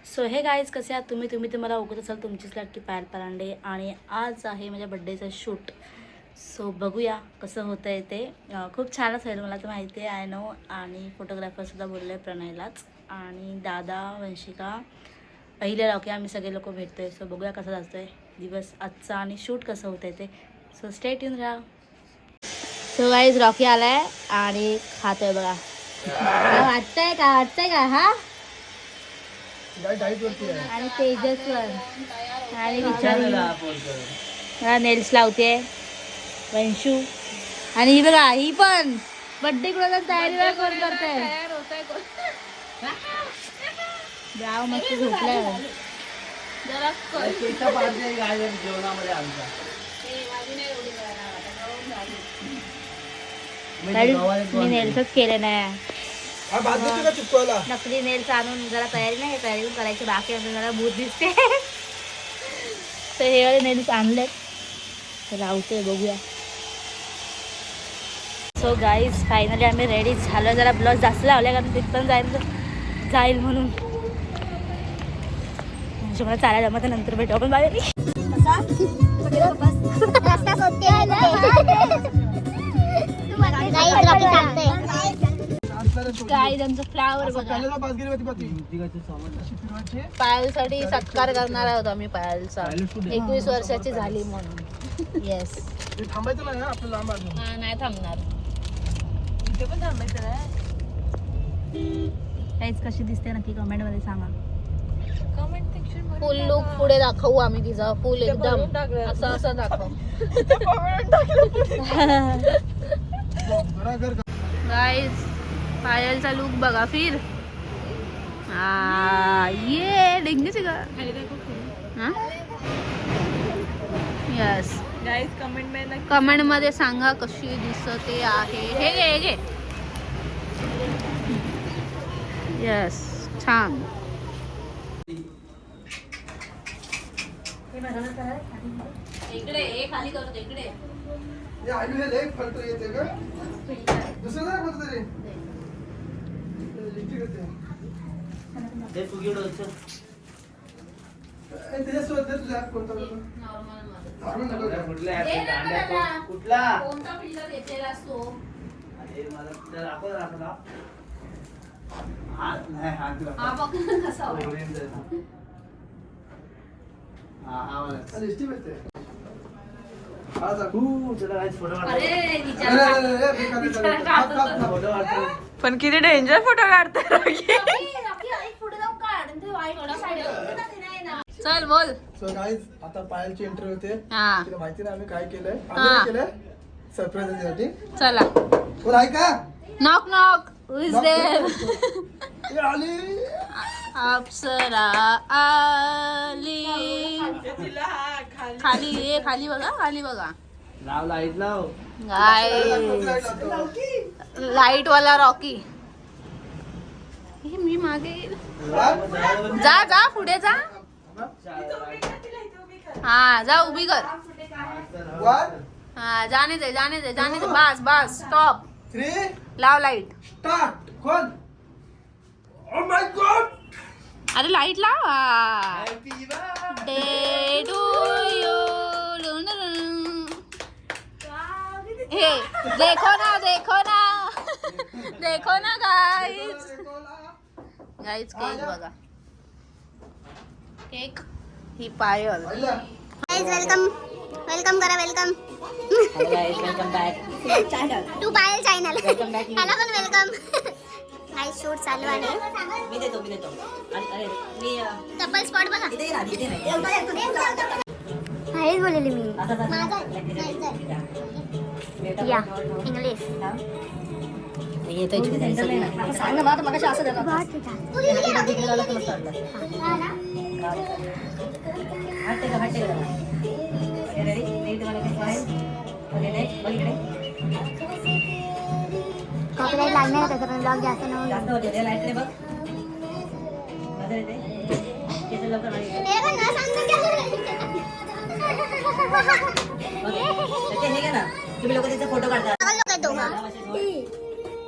So हे guys कसे आहात तुम्ही तर मला ओळखत असाल तुमचीच लाडकी पायल परांडे आणि आज आहे माझ्या बड्डेचं शूट. सो बघूया कसं होतं आहे ते. खूप छानच होईल मला तर माहिती आहे, आय नो. आणि फोटोग्राफरसुद्धा बोलले प्रणयलाच आणि दादा वंशिका पहिले रॉकी आम्ही सगळे लोक भेटतो आहे. सो बघूया कसा जातो आहे दिवस आजचा आणि शूट कसं होतं आहे ते. सो स्टे ट्यून राहा. सो गाईज रॉकी आला आहे आणि खातोय बघा. वाटतंय का हा आणि तेजस्वर आणि विचार नेल्स लावते वंशू आणि ही बघा ही पण बड्डे कोणाला तयारी कोण करते. गाव मस्त झोपलाय. मी नेल्सच केले नाही. नकली नेल्स आणून जरा तयारी नाही तयारी करायची बाकी जरा भूत दिसते. तर हे वाले नेल्स आणलेत तर लावते बघूया. सो गाईज फायनली आम्ही रेडी झालो. जरा ब्लाउज जास्त लावल्या कारण तिथं जाईल म्हणून म्हणजे मला चालायला जमत नंतर भेटू आपण बाहेर. काय त्यांचं फ्लावर पायलसाठी सत्कार करणार आहोत आम्ही. पायलचा 21 वर्षाची झाली म्हणून. येस थांबायचं नाही आपलं लांब. नाही थांबणार. इथे पण थांबायचं नाही. काहीच कशी दिसते नक्की कमेंट मध्ये सांगा. कमेंट सेक्शन फुल लुक पुढे दाखवू आम्ही तिचा. फुल एकदम असं दाखव. गाईज पायलचा लुक बघा फिर. ये डेंगूचे का यस गाइस कमेंट में कमेंट मध्ये सांगा कशी दिसते आहे. हे घे यस छान. इकडे खाली करतो इकडे. पण किती डेंजर फोटो काढतात. चल बोल. सो गाईज आता पायलची एंट्री होते. हा तिला माहिती नाही आम्ही काय केलंय. आम्ही केलंय सरप्राईज देण्यासाठी. चला कोण आहे का? Knock knock who is there. ए, आली. अप्सरा आली. खाली खाली बघा खाली बघा. लाव लाईट लाव. लाईट वाला रॉकी. मी मागे जा जा पुढे जा. हा जा उभी कर. हा जाने दे बस बस स्टॉप. 3 लाव लाईट. स्टार्ट. कोण? Oh my god. अरे लाईट लाव. Day to you. हे देखो ना गाईज केक बघा. केक ही पायल. वेलकम करा. Welcome to Payal channel. त्याला पण वेलकम. नाईस शूट चालू आहे. मी देतो अरे मी कपल स्पॉट बघा. हेच बोललेली मी. या इंग्लिश सांग ना मला मगाशी असं देतात. कॉपीराइट लागणार त्याचा पण ब्लॉग जास्त नव्हतं. जास्त होते लाईट बघ. नजर येते केस लवकर तुम्ही लोक त्याचे फोटो काढतात.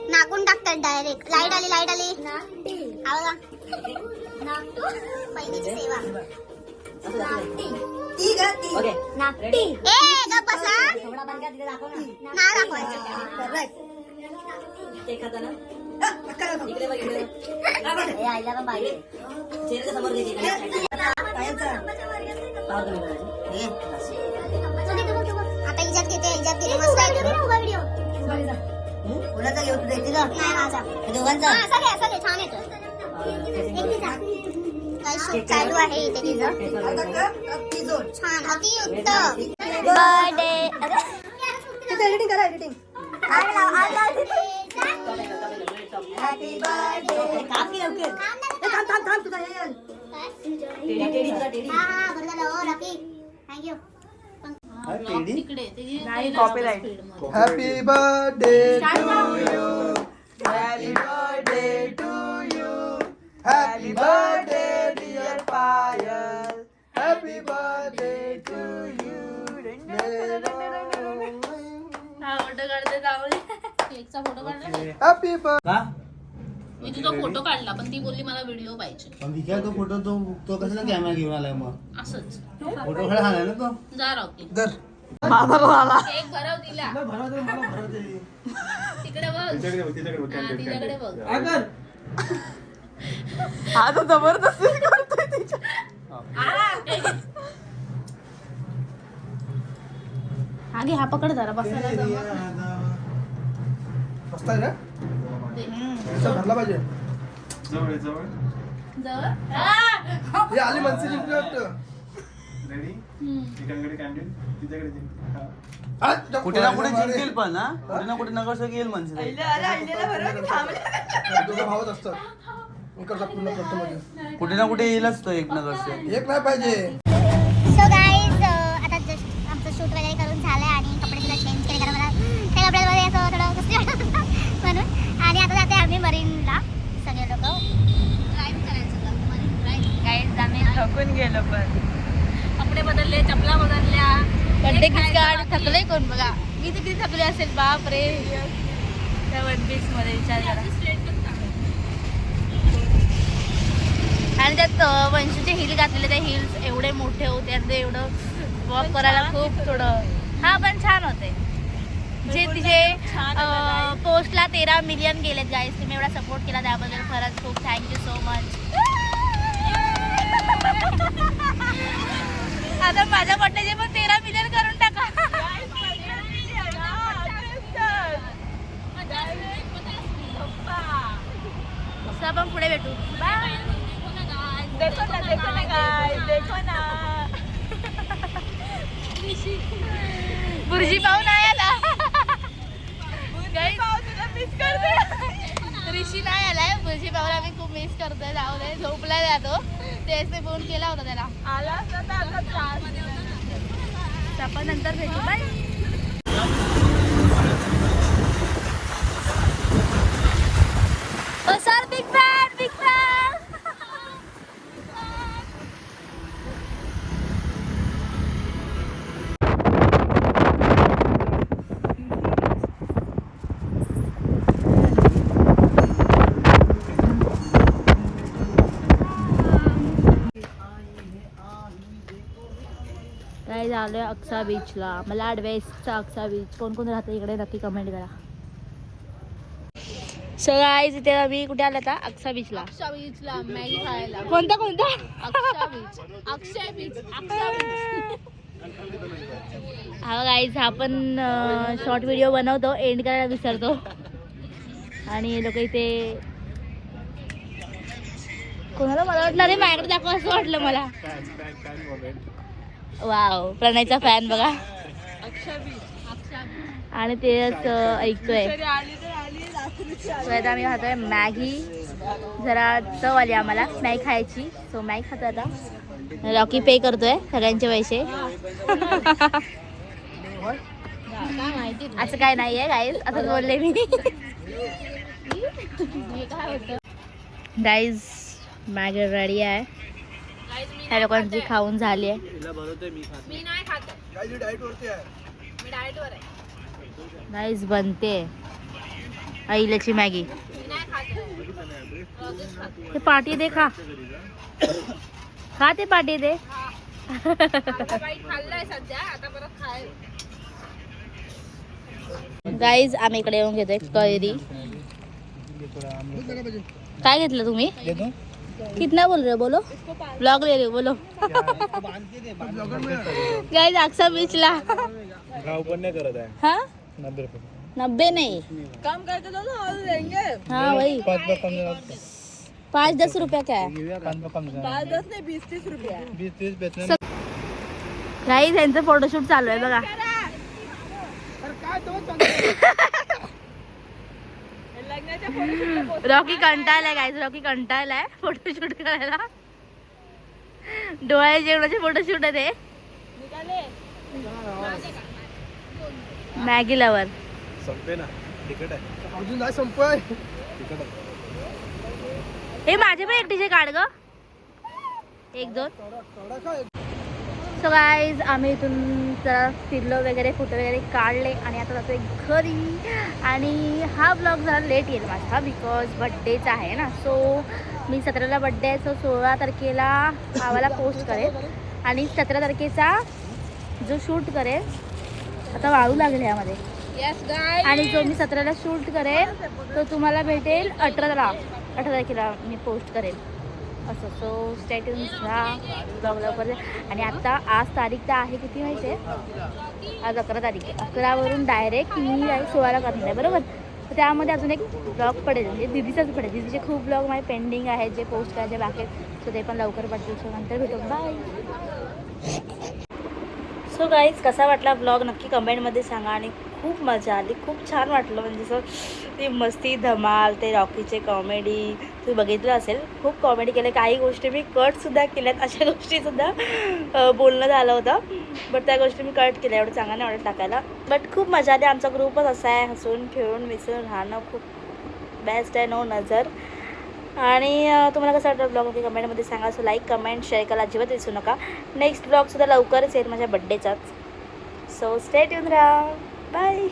नाकून टाकतात डायरेक्ट. लाईट आली. पहिलीची सेवा ओके नापटी ए गप्प बसा थोडा बंद कर तिथे दाखव ना ना दाखवायचं ते खाताना इकडे बघ इकडे बघ. ए आईला पण पाहिजे चेहऱ्याच्या समोर घे इकडे. पाव तुम्ही करायचे. आता हिच्यात घेते मस्त व्हिडिओ कोणाचा घेऊ तुझा इथे जा. नाही माझा दोघांचा असं घे छान येतो काय शूट चालू आहे इथे तिचं छान अतिउत्तम बर्थडे एडिटिंग करा एडिटिंग हॅपी बर्थडे काम की लवकर थांब तुझा हे टेडी तुझा टेडी हा बरं झालं हो Rafi thank you Happy birthday to you. Happy birthday to you. Happy birthday dear Payal. Happy birthday to you. Happy birthday. मी तुझा फोटो काढला पण ती बोलली मला व्हिडिओ पाहिजे तो फोटो तो कशाला कॅमेरा घेऊन आलाय मग असंच फोटो खडा आलाय ना तो जा रावती दर एक भरव तिला भरवते मला भरवते तिकडे बघ तिच्याकडे बघ अगर आता जबरदस्ती करतोय तिच्या हा घे हा पकड जरा बसायला बसताय ना भरला पाहिजे जवळ हे आली मनसी जिंकली वाटतं कुठे ना कुठे जिंकेल पण हा कुठे ना कुठे नगरसेवक येईल म्हणजे दोघं भावत असतात इकडचा पूर्ण प्रथम कुठे ना कुठे येईलच तो एक नगरसेवक एक नाही पाहिजे सो गाईज आता जस्ट आमचं शूट वगैरे करून झालंय आणि कपडे सुद्धा चेंज केले कारण मला त्या कपड्यांमध्ये असं थोडं कसं वाटत होतं म्हणून आणि आता जाते आम्ही मरीनला सगळे लोक ड्राईव्ह करायचं गाईज आम्ही थकून गेलो पण कपडे बदलले चपला बदलल्या बड्डे किसकाड थकले कोण बघा मी तर किती थकले असेल बाप रे त्या वन पीस मध्ये विचार करा आणि त्यात वंशूचे हिल घातलेले ते हिल्स एवढे मोठे होते आणि ते एवढं वॉक करायला खूप थोडं हा पण छान होते जे तिचे पोस्टला 13 मिलियन गेलेत गाईज तुम्ही एवढा सपोर्ट केला त्याबद्दल खरंच खूप थँक्यू सो मच आता माझ्या बड्डेचे पण 13 मिलियन करून टाका आपण पुढे भेटू देखो ना गाइस देखो ना बुर्जी पाहून आला मिस करते ऋषी नाही आलाय बुर्जी पाहून आम्ही खूप मिस करतोय जाऊ दे झोपलाय जातो तेच फोन केला होता त्याला आला आपण नंतर भेटू बाय सर बिग फॅन काय झालं अक्सा बीचला मला वेस्टचा अक्सा बीच कोण कोण राहतं इकडे नक्की कमेंट करा सो गाईज इथे आम्ही कुठे आला आता अक्सा बीचला मॅगी खायला कोणता अक्षय बीच हा गाईज हा पण शॉर्ट व्हिडिओ बनवतो एंड करायला विसरतो आणि हे लोक इथे कोणाला मला वाटलं रे माझ्याकडे दाखवा असं वाटलं मला वाव प्रणयचा फॅन बघा आणि तेच ऐकतोय आम्ही खातोय मॅगी जरा चव आली आम्हाला मॅगी खायची सो मॅगी खातो आता रॉकी पे करतोय सगळ्यांचे पैसे असं काय नाहीये गाईज असं बोलले मी गाईज मॅगी रेडी आहे ह्या लोकांची खाऊन झाली आहे गाईज बनते आईलाची मॅगी ते पाटी दे खा खा ते पाटी दे गाईज आम्ही इकडे येऊन घेतोय कैरी. काय घेतलं तुम्ही? कितना बोल रहे हो बोलो ब्लॉग ले रहे हो बोलो गाइस अक्सा बीचला गाव पण नाही करत आहे. हाँ 90 नहीं काम करके दो ना और लेंगे. हाँ वही 5-10 रुपया क्या है 5-10 नहीं 20-30 रुपया. गाइस यांचं फोटोशूट चालू आहे बघा. रॉकी कंटाळलाय गाइस. रॉकी कंटाळलाय फोटोशूट करायला. डोळ्या जेवणाचे फोटोशूट आहे ते. मॅगी लवर संपे ना तिकट आहे. अजून नाही संपय. तिकट आहे. हे माझे पण एकटीचे काढ ग 1-2. सो गाईज आम्ही इथून जरा फिरलो वगैरे फोटो वगैरे काढले आणि आता जातोय घरी. आणि हा ब्लॉग जरा लेट येईल माझा बिकॉज बड्डेचा आहे ना. सो मी 17ला बड्डे आहे. सो 16 तारखेला आम्हाला पोस्ट करेल आणि 17 तारखेचा जो शूट करेल आता वाळू लागेल ह्यामध्ये. आणि जो मी 17ला शूट करेल तो तुम्हाला भेटेल 18 तारखेला मी पोस्ट करेल असं. सो स्टॅट्यून राहा ब्लॉग लवकर. आणि आता आज तारीख तर आहे किती माहिती आहे? आज 11 तारीख आहे. 11वरून डायरेक्ट मी 16ला करणार आहे बरोबर. तर त्यामध्ये अजून एक ब्लॉग पडेल म्हणजे दीदीचाच पडेल. दीदीचे खूप ब्लॉग माझे पेंडिंग आहेत जे पोस्ट करायचे बाकी आहेत. सो ते पण लवकर पडतील. सो नंतर भेटू. बाय. सो गाईज कसा वाटला ब्लॉग नक्की कमेंटमध्ये सांगा. आणि खूप मजा आली. खूप छान वाटलं म्हणजे असं ती मस्ती धमाल ते रॉकीचे कॉमेडी तुम्ही बघितलं असेल. खूप कॉमेडी केले. काही गोष्टी मी कटसुद्धा केल्यात. अशा गोष्टीसुद्धा बोलणं झालं होतं बट त्या गोष्टी मी कट केल्या. एवढं चांगलं नाही वाटत टाकायला बट खूप मजा आली. आमचा ग्रुपच असा आहे हसून खेळून मिसळून राहणं खूप बेस्ट आहे. नो नजर. आणि तुम्हाला कसं वाटतं ब्लॉग नक्की कमेंटमध्ये सांगा. सो लाईक कमेंट शेअर करायला अजिबात विसरू नका. नेक्स्ट ब्लॉगसुद्धा लवकरच येईल माझ्या बड्डेचाच. सो स्टे ट्यून राहा. बाय.